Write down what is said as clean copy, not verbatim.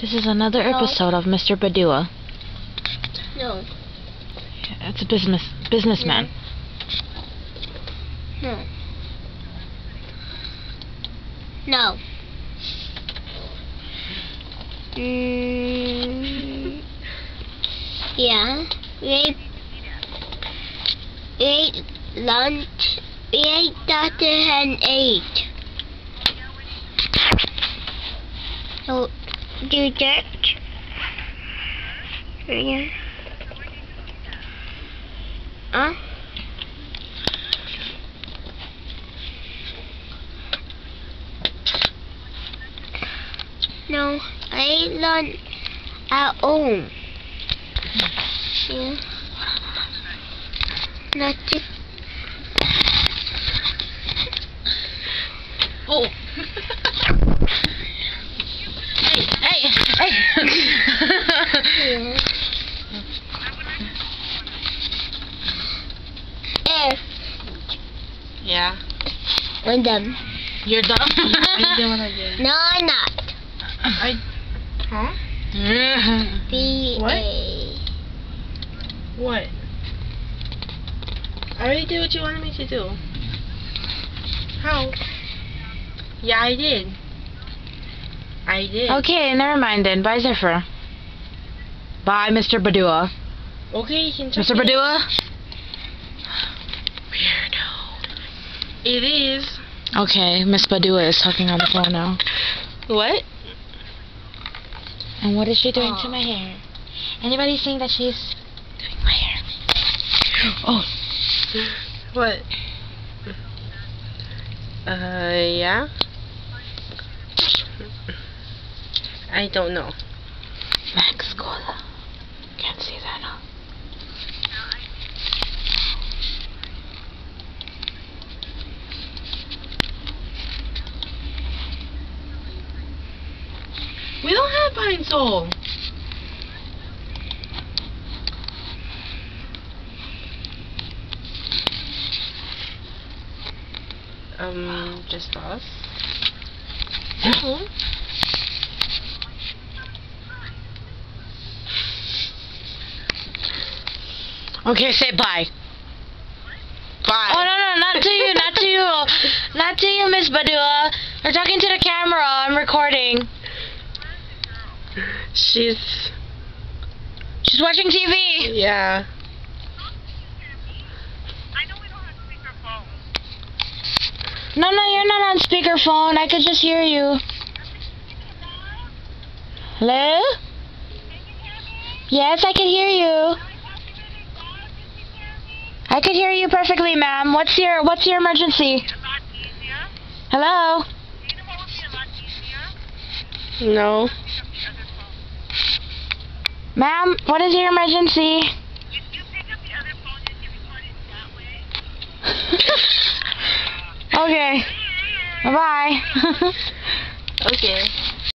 This is another episode of Mr. Badua. No. It's a businessman. No. No. Yeah. We ate lunch. We ate Dr. Hen ate. So, do that. Yeah. Huh? No, I ate lunch at home. Yeah. Not to... Oh. Hey. Yeah. There. Yeah. I'm done. You're done? I did what I did. No, I'm not. Huh? B-A. What? I already did what you wanted me to do. How? Yeah, I did. I did. Okay, never mind then. Bye, Zephyr. Bye, Mr. Badua. Okay, you can Mr. Badua? Weirdo. It is. Okay, Miss Badua is talking on the phone now. What? And what is she doing to my hair? Anybody saying that she's doing my hair? Oh. What? Yeah? I don't know. Max Cola. Can't see that, huh? We don't have Pine Sol. Just us. Okay, say bye. Bye. Oh, no, not to you, not to you. Not to you, Miss Badua. We're talking to the camera. I'm recording. She's watching TV. yeah. No, you're not on speakerphone. I could just hear you. Hello? Yes, I can hear you. I could hear you perfectly, ma'am. What's your emergency? Hello? No. Ma'am, what is your emergency? Okay. Bye-bye. Okay.